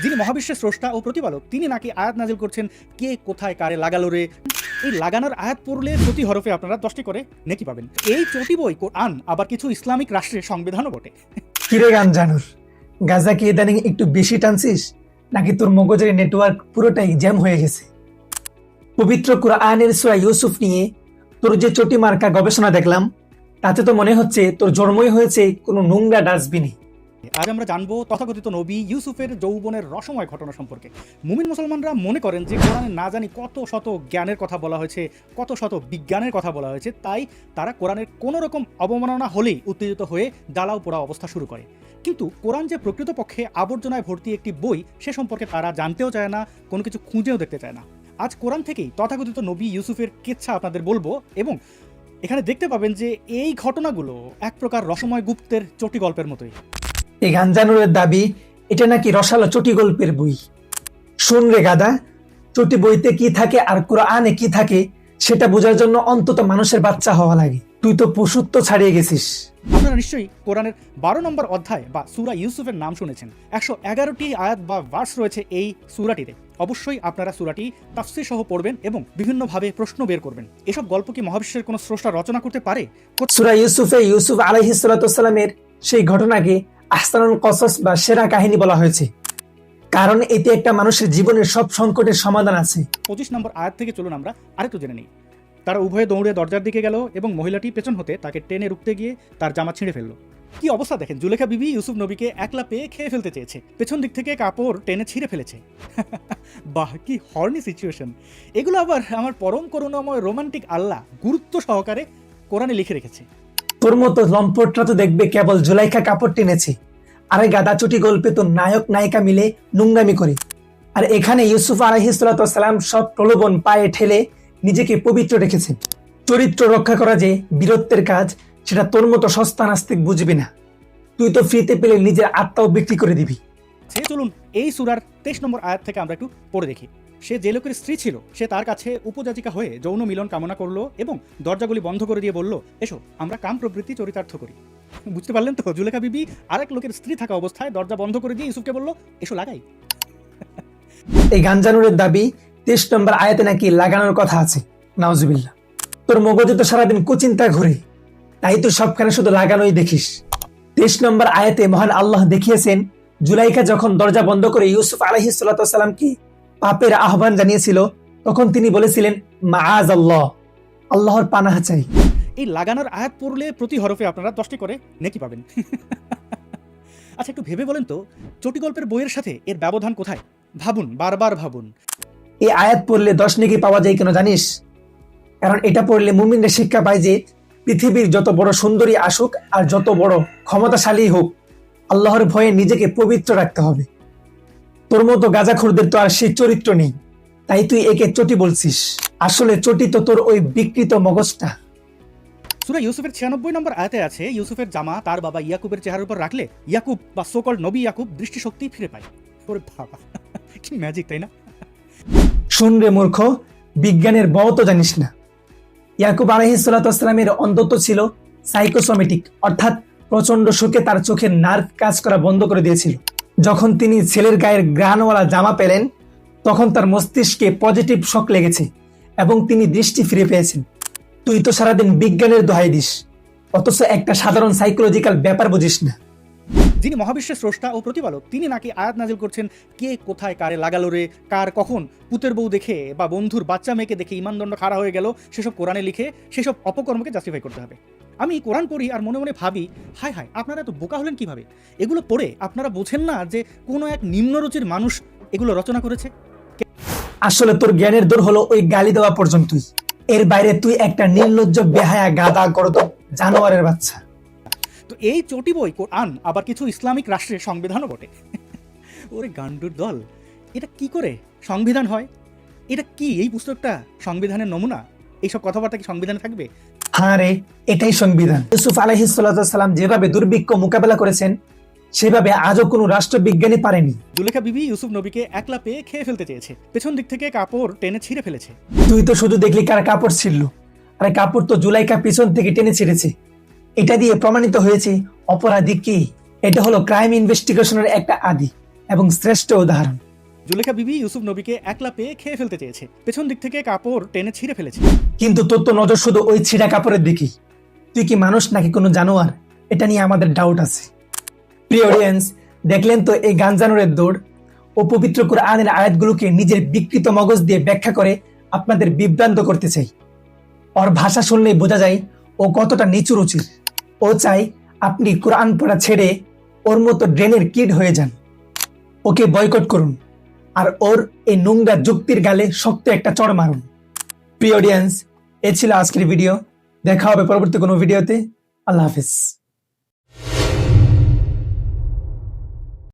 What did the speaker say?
যিনি মহাবিশ্বের স্রষ্টা ও প্রতিপালক তিনি নাকি আয়াত নাজিল করছেন কে কোথায় কারে লাগালো রে। এই লাগানোর আয়াত পড়লে প্রতি হরফে আপনারা 10টি করে নেকি পাবেন। এই চটি বই কোরআন আবার কিছু ইসলামিক রাষ্ট্রের সংবিধানও বটে। কিরে গান জানুর, গাজা কি ইদানিং একটু বেশি টানছিস নাকি তোর মগজের নেটওয়ার্ক পুরোটাই জ্যাম হয়ে গেছে? পবিত্র কুরআনের সূরা ইউসুফ নিয়ে তোর যে চটি মার্কা গবেষণা দেখলাম তাতে তো মনে হচ্ছে তোর জন্মই হয়েছে কোনো নোংরা ডাস্টবিনে। আজ আমরা জানবো তথাকথিত নবী ইউসুফের যৌবনের রসময় ঘটনা সম্পর্কে। মুমিন মুসলমানরা মনে করেন যে কোরআনে না জানি কত শত জ্ঞানের কথা বলা হয়েছে, কত শত বিজ্ঞানের কথা বলা হয়েছে, তাই তারা কোরআনের কোনো রকম অবমাননা হলেই উত্তেজিত হয়ে জ্বালাও পোড়া অবস্থা শুরু করে। কিন্তু কোরআন যে প্রকৃতপক্ষে আবর্জনায় ভর্তি একটি বই সে সম্পর্কে তারা জানতেও চায় না, কোনো কিছু খুঁজেও দেখতে চায় না। আজ কোরআন থেকেই তথাকথিত নবী ইউসুফের কেচ্ছা আপনাদের বলবো এবং এখানে দেখতে পাবেন যে এই ঘটনাগুলো এক প্রকার রসময় গুপ্তের চটি গল্পের মতোই। এই গাঞ্জানুরের দাবি এটা নাকি রসালো চটি গল্পের বই। শুন রে গাদা, চটি বইতে কি থাকে আর কোরআনে কি থাকে সেটা বোঝার জন্য অন্তত মানুষের বাচ্চা হওয়া লাগে। তুই তো পশুত্ব ছাড়িয়ে গেছিস। আপনারা নিশ্চয়ই কোরআনের 12 নম্বর অধ্যায় বা সূরা ইউসুফের নাম শুনেছেন। 111টি আয়াত বা ভার্স রয়েছে এই সূরাটিতে। অবশ্যই আপনারা সূরাটি তাফসীর সহ পড়বেন এবং বিভিন্নভাবে প্রশ্ন বের করবেন। এসব গল্প কি মহাবিশ্বের কোনো স্রষ্টা রচনা করতে পারে? সূরা ইউসুফে ইউসুফ আলাইহিস সালাতু ওয়াসসালামের সেই ঘটনাকে আহসানুল কসস বা সেরা কাহিনী বলা হয়েছে, কারণ এতে একটা মানুষের জীবনের সব সংকটের সমাধান আছে। 25 নম্বর আয়াত থেকে চলুন আমরা আরেকটু জেনে নিই। তারা উভয়ে দৌড়ে দরজার দিকে গেল এবং মহিলাটি পেছন হতে তাকে টেনে রুখতে গিয়ে তার জামা ছিঁড়ে ফেলল। কি অবস্থা দেখেন, জুলেখা বিবি ইউসুফ নবীকে একলা পেয়ে খেয়ে ফেলতে চেয়েছে, পেছন দিক থেকে কাপড় টেনে ছিঁড়ে ফেলেছে। বাহ, কি হর্নি সিচুয়েশন। এগুলো আবার আমার পরম করুণাময় রোমান্টিক আল্লাহ গুরুত্ব সহকারে কোরআনে লিখে রেখেছে। তোর মতো লম্পটরা তো দেখবে কেবল জুলাইখা কাপড় টেনেছে, আরে গাদা চটি গল্পে তো নায়ক নায়িকা মিলে নোংরামি করে। আর এখানে ইউসুফ আলাইহিস সালাতু ওয়াসসালাম সব প্রলোভন পায়ে ঠেলে নিজেকে পবিত্র রেখেছেন। চরিত্র রক্ষা করা যে বীরত্বের কাজ সেটা তোর মতো সস্তা নাস্তিক বুঝবি না। তুই তো ফ্রিতে পেলে নিজের আত্মাও বিক্রি করে দিবি। সে চলুন এই সূরার 23 নম্বর আয়াত থেকে আমরা একটু পড়ে দেখি। সে যে লোকের স্ত্রী ছিল সে তার কাছে উপযাচিকা হয়ে যৌন মিলন কামনা করলো এবং দরজাগুলি বন্ধ করে দিয়ে বলল, এসো আমরা কাম প্রবৃত্তি চরিতার্থ করি। বুঝতে পারলেন তো, জুলেখা বিবি আরেক লোকের স্ত্রী থাকা অবস্থায় দরজা বন্ধ করে দিয়ে ইউসুফকে বলল, এসো লাগাই। এই গাঞ্জানুরের দাবি 23 নম্বর আয়াতে নাকি লাগানোর কথা আছে। নাউজুবিল্লাহ। তোর মগজে তো সারাদিন কুচিন্তা ঘুরে, তাই তো সবখানে শুধু লাগানোই দেখিস। 23 নম্বর আয়াতে মহান আল্লাহ দেখিয়েছেন জুলাইখা যখন দরজা বন্ধ করে ইউসুফ আলাইহিস সালাতু ওয়াসসালামকে পাপের আহ্বান জানিয়েছিল তখন তিনি বলেছিলেন মাআজ আল্লাহ, আল্লাহর পানাহ চাই। এই লাগানোর আয়াত পড়লে প্রতি হরফে আপনারা 10টি করে নেকি পাবেন। আচ্ছা, একটু ভেবে বলেন তো, চটি গল্পের বইয়ের সাথে এর ব্যবধান কোথায়? ভাবুন, বারবার ভাবুন। এই আয়াত পড়লে 10 নেকি পাওয়া যায় কেন জানিস? কারণ এটা পড়লে মুমিনরা শিক্ষা পায় যে পৃথিবীর যত বড় সুন্দরী আসুক আর যত বড় ক্ষমতাশালী হোক, আল্লাহর ভয়ে নিজেকে পবিত্র রাখতে হবে। তোর মতো গাঁজাখোরদের তো আর সেই চরিত্র নেই, তাই তুই একে চটি বলছিস। আসলে চটি তো তোর ওই বিকৃত মগজটা। সূরা ইউসুফের 96 নম্বর আয়াতে আছে, ইউসুফের জামা তার বাবা ইয়াকুবের চেহারার উপর রাখলে ইয়াকুব বা সোকল নবী ইয়াকুব দৃষ্টিশক্তি ফিরে পায়। ওরে বাবা, কি ম্যাজিক, তাই না? শুন রে মূর্খ, বিজ্ঞানের ব তো জানিস না। ইয়াকুব আলাইহিস সালাতু ওয়াসসালামের অন্ধত্ব ছিল সাইকোসোমেটিক, অর্থাৎ প্রচন্ড শোকে তার চোখের নার্ভ কাজ করা বন্ধ করে দিয়েছিল। যখন তিনি ছেলের গায়ের গ্রানওয়ালা জামা পেলেন তখন তার মস্তিষ্কে পজিটিভ শক লেগেছে এবং তিনি দৃষ্টি ফিরে পেয়েছেন। তুই তো সারাদিন বিজ্ঞানের দোহাই দিস, অথচ একটা সাধারণ সাইকোলজিক্যাল ব্যাপার বুঝিস না। যিনি মহাবিশ্বের স্রষ্টা ও প্রতিপালক তিনি নাকি আয়াত নাজিল করছেন কে কোথায় কারে লাগালো রে, কার কখন পুতের বউ দেখে বা বন্ধুর বাচ্চা মেয়েকে দেখে ইমানদণ্ড খাড়া হয়ে গেল সেসব কোরআনে লিখে সেসব অপকর্মকে জাস্টিফাই করতে হবে। আমি কোরআন পড়ি আর মনে মনে ভাবি, হায় হায় আপনারা এত বোকা হলেন কিভাবে? এগুলো পড়ে আপনারা বোঝেন না যে কোনো এক নিম্নরুচির মানুষ এগুলো রচনা করেছে। আসলে তোর জ্ঞানের দূর হলো ওই গালি দেওয়া পর্যন্তই। এর বাইরে তুই একটা নির্লজ্জ বেহায়া গাদা করত জানোয়ারের বাচ্চা। তো এই চটি বই কোরআন আবার কিছু ইসলামিক রাষ্ট্রের সংবিধানও বটে। ওরে গান্ডুর দল, এটা কি করে সংবিধান হয়? এটা কি এই পুস্তকটা সংবিধানের নমুনা? এইসব কথাবার্তা কি সংবিধানে থাকবে? হ্যাঁ রে, এটাই সংবিধান। ইউসুফ আলাইহিস সালাতু ওয়াসসালাম যেভাবে দুর্ভিক্ষ মোকাবেলা করেছেন সেভাবে আজও কোনো রাষ্ট্রবিজ্ঞানী পারেনি। জুলেখা বিবি ইউসুফ নবীকে একলা পেয়ে খেয়ে ফেলতে চেয়েছে, পেছন দিক থেকে কাপড় টেনে ছিঁড়ে ফেলেছে। তুই তো শুধু দেখলি কার কাপড় ছিঁড়ল, আরে কাপড় তো জুলাইখা পিছন থেকে টেনে ছিঁড়েছে। এটা দিয়ে প্রমাণিত হয়েছে অপরাধী কি। এটা হলো ক্রাইম ইনভেস্টিগেশনের একটা আদি। এবং শ্রেষ্ঠ উদাহরণ। জুলেখা বিবি ইউসুফ নবীকে একলা পেয়ে খেয়ে ফেলতে চেয়েছে, পেছন দিক থেকে কাপড় টেনে ছিঁড়ে ফেলেছে। কিন্তু তোর তো নজর শুধু ওই ছিঁড়া কাপড়ের দিকেই। তুই কি মানুষ নাকি কোনো জানোয়ার, এটা নিয়ে আমাদের ডাউট আছে। প্রিয় অডিয়েন্স, দেখলেন তো এই গাঞ্জানুরের দৌড়। ও পবিত্র কোরআনের আয়াতগুলোকে নিজের বিকৃত মগজ দিয়ে ব্যাখ্যা করে আপনাদের বিভ্রান্ত করতে চাই। ওর ভাষা শুনলেই বোঝা যায় ও কতটা নিচু রুচির। ও চাই আপনি কোরআন পড়া ছেড়ে ওর মতো ড্রেনের কিড হয়ে যান। ওকে বয়কট করুন আর ওর এই নোংরা যুক্তির গালে শক্ত একটা চড় মারুন। প্রিয় অডিয়েন্স, এ ছিল আজকের ভিডিও। দেখা হবে পরবর্তী কোনো ভিডিওতে। আল্লাহ হাফিজ।